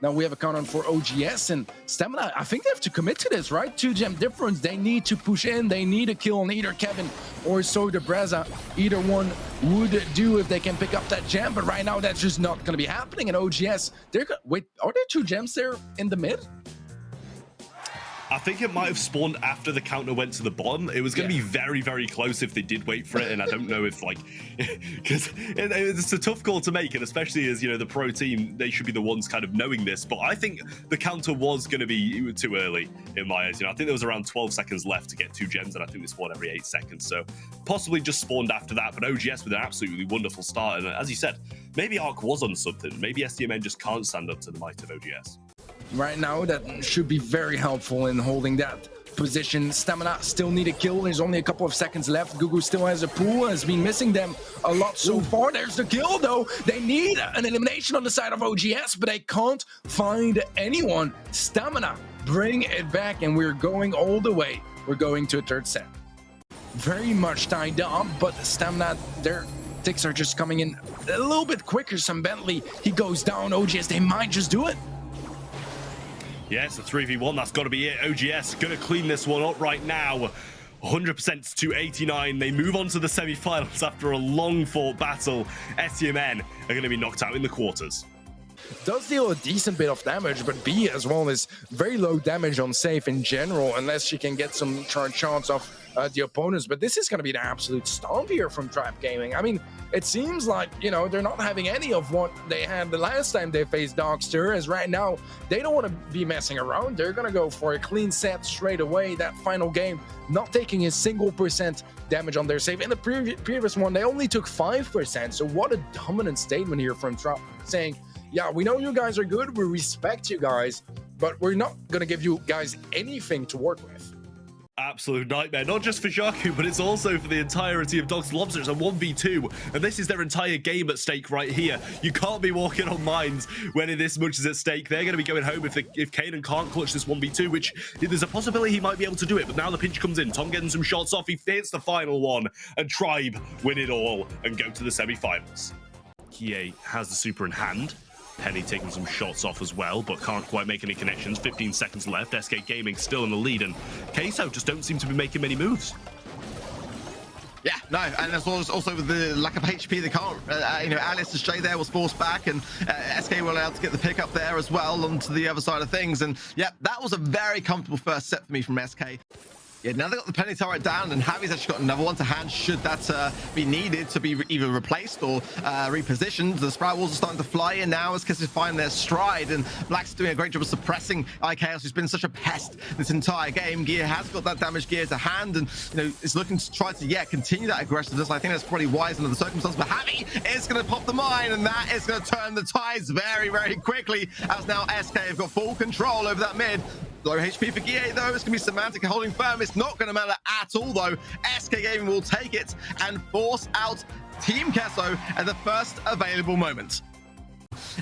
Now we have a count on for OGS and Stamina. I think they have to commit to this, right? 2-gem difference. They need to push in. They need a kill on either Kevin or Soderbreza. Either one would do if they can pick up that gem. But right now, that's just not going to be happening. And OGS, wait, are there 2 gems there in the mid? I think it might have spawned after the counter went to the bottom. It was going to be very, very close if they did wait for it. And I don't know if, like, because it's a tough call to make. And especially as, you know, the pro team, they should be the ones kind of knowing this. But I think the counter was going to be too early in my eyes. You know, I think there was around 12 seconds left to get 2 gems. And I think they spawned every 8 seconds. So possibly just spawned after that. But OGS with an absolutely wonderful start. And as you said, maybe Arc was on something. Maybe SDMN just can't stand up to the might of OGS. Right now, that should be very helpful in holding that position. Stamina still need a kill. There's only a couple of seconds left. Gugu still has a pool, has been missing them a lot so far. There's the kill, though. They need an elimination on the side of OGS, but they can't find anyone. Stamina, bring it back, and we're going all the way. We're going to a third set. Very much tied up, but Stamina, their ticks are just coming in a little bit quicker. Some Bentley, he goes down. OGS, they might just do it. Yes, a 3v1, that's got to be it. OGS going to clean this one up right now. 100% to 89. They move on to the semi-finals after a long-fought battle. SDMN are going to be knocked out in the quarters. Does deal a decent bit of damage, but B as well is very low damage on safe in general, unless she can get some charge shots off the opponents. But this is going to be an absolute stomp here from Trap Gaming. I mean, it seems like, you know, they're not having any of what they had the last time they faced Dogster, as right now they don't want to be messing around. They're going to go for a clean set straight away. That final game, not taking a single % damage on their save. In the previous one, they only took 5%. So what a dominant statement here from Trap, saying, yeah, we know you guys are good, we respect you guys, but we're not going to give you guys anything to work with. Absolute nightmare, not just for Jaku, but it's also for the entirety of Dogs Lobster. It's a 1v2, and this is their entire game at stake right here. You can't be walking on mines when this much is at stake. They're going to be going home if Kanan can't clutch this 1v2, which there's a possibility he might be able to do it, but now the pinch comes in. Tom getting some shots off, he hits the final one, and Tribe win it all and go to the semi-finals. Kie has the super in hand. Penny taking some shots off as well, but can't quite make any connections. 15 seconds left. SK Gaming still in the lead, and Queso just don't seem to be making many moves. Yeah, no, and as well as also with the lack of HP, they can't, you know, Alice and Stray there was forced back, and SK were allowed to get the pick up there as well onto the other side of things. And yeah, that was a very comfortable first set for me from SK. Yeah, now they got the Penny turret down, and Javi's actually got another one to hand should that be needed to be either replaced or repositioned. The Sprout Walls are starting to fly in now as Kisses find their stride, and Black's doing a great job of suppressing IKaos, who's been such a pest this entire game. Gear has got that damage gear to hand, and you know, is looking to try to, yeah, continue that aggressiveness. I think that's probably wise under the circumstances, but Javi is going to pop the mine, and that is going to turn the tides very, very quickly, as now SK have got full control over that mid. Low HP for Guille, though. It's going to be Semantic holding firm. It's not going to matter at all, though. SK Gaming will take it and force out Team Kesso at the first available moment.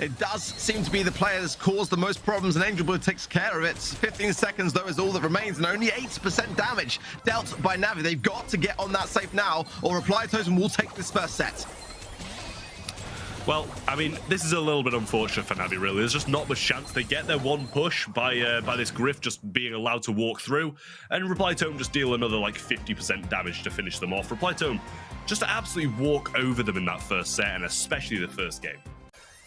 It does seem to be the player that's caused the most problems, and Angel Blood takes care of it. 15 seconds, though, is all that remains, and only 8% damage dealt by Navi. They've got to get on that safe now, or Reply Totem will take this first set. Well, I mean, this is a little bit unfortunate for Navi, really. There's just not much chance. They get their one push by this Griff just being allowed to walk through, and Reply Tome just deal another, like, 50% damage to finish them off. Reply Tome just to absolutely walk over them in that first set, and especially the first game.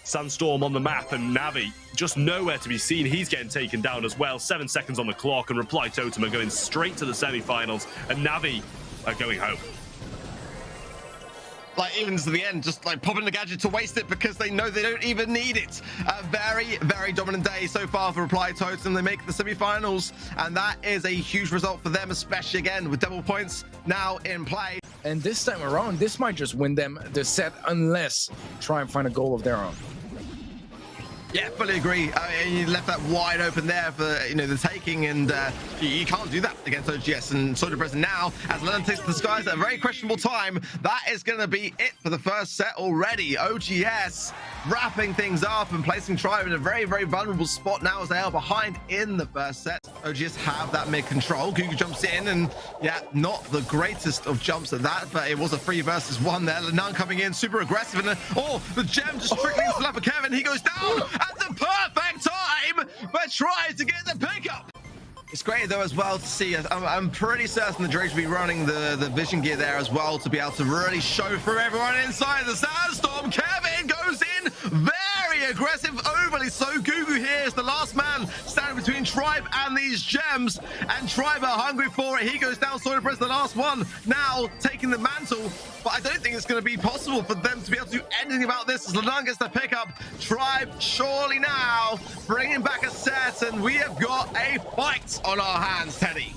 Sandstorm on the map, and Navi just nowhere to be seen. He's getting taken down as well. 7 seconds on the clock, and Reply Totem are going straight to the semi-finals, and Navi are going home. Like, even to the end, just like popping the gadget to waste it because they know they don't even need it. A very, very dominant day so far for Reply Totem. They make the semi-finals, and that is a huge result for them, especially again with double points now in play. And this time around, this might just win them the set, unless try and find a goal of their own. Yeah, fully agree. You left that wide open there for, you know, the taking, and you can't do that against OGS. And Soderbreza now, as Lennon takes the skies at a very questionable time, that is going to be it for the first set already. OGS wrapping things up and placing Tribe in a very, very vulnerable spot now as they are behind in the first set. OGS have that mid control. Gugu jumps in, and yeah, not the greatest of jumps at that, but it was a 3 versus 1 there. Lenan coming in super aggressive, and oh, the gem just trickling into the lap of Kevin. He goes down, and the the perfect time, but tries to get the pickup. It's great though as well to see. I'm pretty certain the Drake will be running the vision gear there as well to be able to really show through everyone inside the sandstorm. Kevin goes in very aggressive, overly so. Gugu here is the last man standing between Tribe and these gems, and Tribe are hungry for it. He goes down, Sodabrez the last one, now taking the mantle, but I don't think it's going to be possible for them to be able to do anything about this as Lanang gets the pickup. Tribe surely now bringing back a set, and we have got a fight on our hands, Teddy.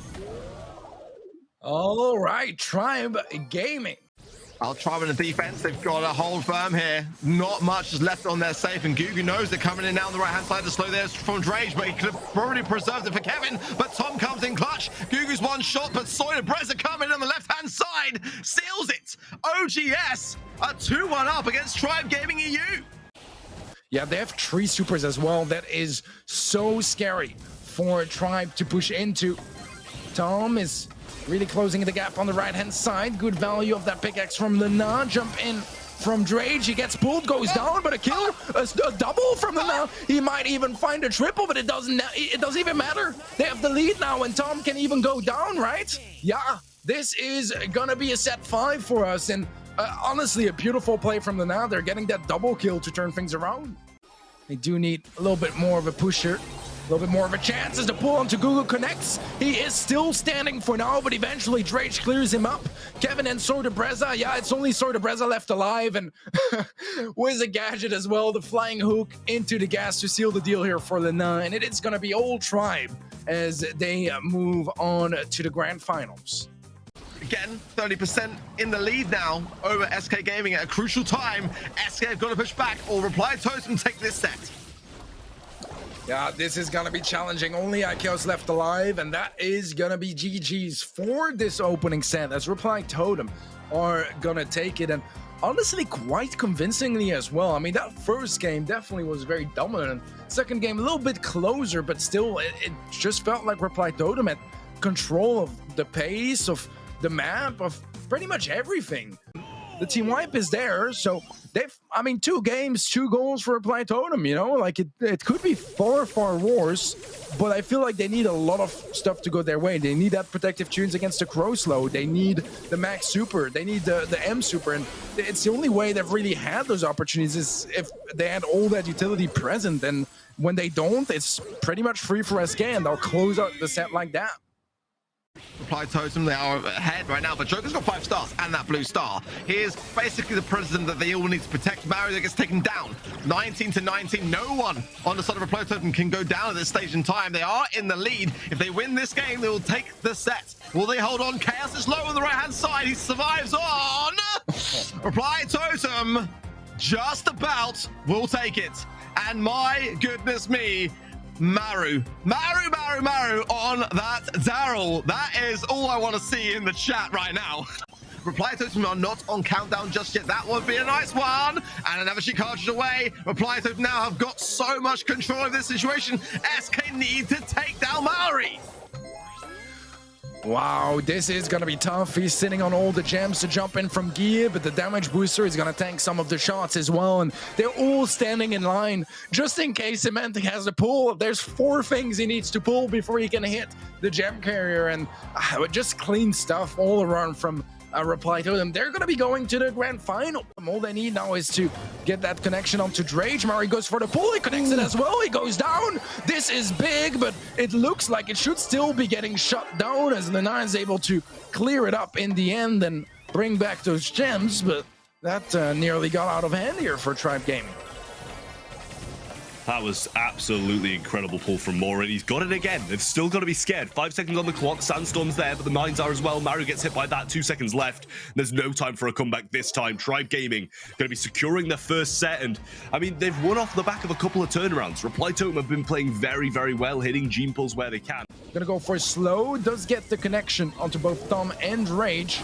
All right, Tribe Gaming. I'll try in the defense. They've got to hold firm here. Not much is left on their safe, and Gugu knows they're coming in now on the right-hand side to slow theirs from Drage, but he could have probably preserved it for Kevin, but Tom comes in clutch. Gugu's one shot, but Sodabrez are coming on the left-hand side, seals it. OGS a 2-1 up against Tribe Gaming EU. Yeah, they have 3 supers as well. That is so scary for Tribe to push into. Tom is really closing the gap on the right-hand side. Good value of that pickaxe from Lena. Jump in from Drage. He gets pulled, goes down, but a kill, a double from Lena. He might even find a triple, but it doesn't even matter. They have the lead now, and Tom can even go down, right? Yeah, this is gonna be a set 5 for us, and honestly, a beautiful play from Lena. They're getting that double kill to turn things around. They do need a little bit more of a pusher. A little bit more of a chance as the pull onto Google connects. He is still standing for now, but eventually Drake clears him up. Kevin and Sodabreza, yeah, it's only Sodabreza left alive, and with a gadget as well, the flying hook into the gas to seal the deal here for Lena, and it is going to be old Tribe as they move on to the grand finals. Again, 30% in the lead now over SK Gaming at a crucial time. SK have got to push back or Reply Totem take this set. Yeah, this is gonna be challenging. Only Ikeos left alive, and that is gonna be GG's for this opening set, as Reply Totem are gonna take it, and honestly quite convincingly as well. I mean, that first game definitely was very dominant. Second game a little bit closer, but still it just felt like Reply Totem had control of the pace, of the map, of pretty much everything. The team wipe is there, so I mean, 2 games, 2 goals for Reply Totem, you know? Like, it could be far, far worse, but I feel like they need a lot of stuff to go their way. They need that protective tunes against the Crow Slow. They need the Max Super. They need the M Super, and it's the only way they've really had those opportunities is if they had all that utility present, and when they don't, it's pretty much free for SK, and they'll close out the set like that. Reply Totem, they are ahead right now, but Joker's got 5 stars and that blue star. He is basically the president that they all need to protect. Mario gets taken down 19-19. No one on the side of Reply Totem can go down at this stage in time. They are in the lead. If they win this game, they will take the set. Will they hold on? Chaos is low on the right hand side. He survives on. Reply Totem just about will take it. And my goodness me, Maru on that Daryl. That is all I want to see in the chat right now. Reply Totem are not on countdown just yet. That would be a nice one. And another sheet cartridge away. Reply Totem now have got so much control of this situation. SK need to take down Maori. Wow, this is gonna be tough. He's sitting on all the gems to jump in from gear, but the damage booster is gonna tank some of the shots as well, and they're all standing in line just in case Semantic has to pull. There's 4 things he needs to pull before he can hit the gem carrier, and just clean stuff all around from Reply Totem. They're going to be going to the grand final. All they need now is to get that connection onto Drage. Mari goes for the pull. He connects it as well. He goes down. This is big, but it looks like it should still be getting shut down as Lena is able to clear it up in the end and bring back those gems, but that nearly got out of hand here for Tribe Gaming. That was absolutely incredible pull from Morin. He's got it again. They've still got to be scared. 5 seconds on the clock. Sandstorm's there, but the mines are as well. Mario gets hit by that. 2 seconds left. There's no time for a comeback this time. Tribe Gaming going to be securing their first set. And, I mean, they've won off the back of a couple of turnarounds. Reply Totem have been playing very, very well, hitting gene pulls where they can. Gonna go for slow. Does get the connection onto both Tom and Rage.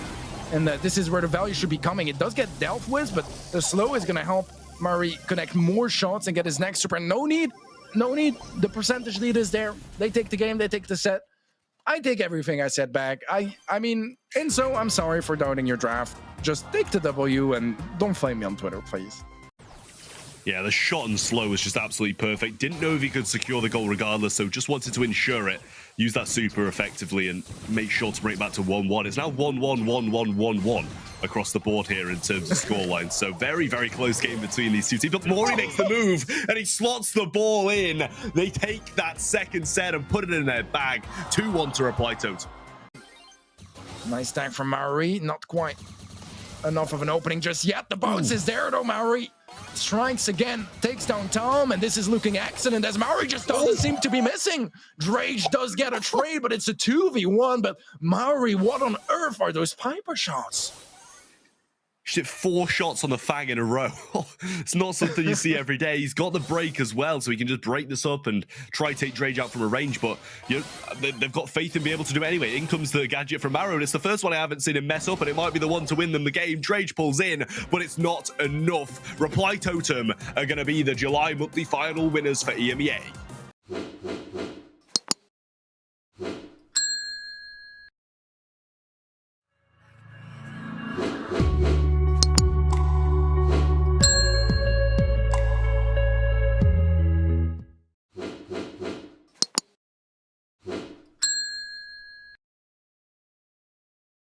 And this is where the value should be coming. It does get dealt with, but the slow is going to help Murray connect more shots and get his next super. No need. The percentage lead is there. They take the game. They take the set. I take everything I said back. I mean, and so I'm sorry for doubting your draft. Just take the W and don't flame me on Twitter, please. Yeah, the shot and slow was just absolutely perfect. Didn't know if he could secure the goal regardless, so just wanted to ensure it. Use that super effectively and make sure to bring it back to 1-1. It's now 1-1, 1-1, 1-1 across the board here in terms of scoreline. So very, very close game between these two teams. But Mori makes the move and he slots the ball in. They take that second set and put it in their bag. 2-1 to reply Toad. Nice stack from Maori. Not quite enough of an opening just yet. The bounce is there though, Maori. Strikes again, takes down Tom, and this is looking excellent as Maori just doesn't seem to be missing. Drage does get a trade, but it's a 2v1. But Maori, what on earth are those Piper shots? She hit 4 shots on the Fang in a row. It's not something you see every day. He's got the break as well, so he can just break this up and try to take Drage out from a range. But you know, they've got faith in being able to do it anyway. In comes the gadget from Arrow, and it's the first one I haven't seen him mess up, and it might be the one to win them the game. Drage pulls in, but it's not enough. Reply Totem are going to be the July monthly final winners for Emea.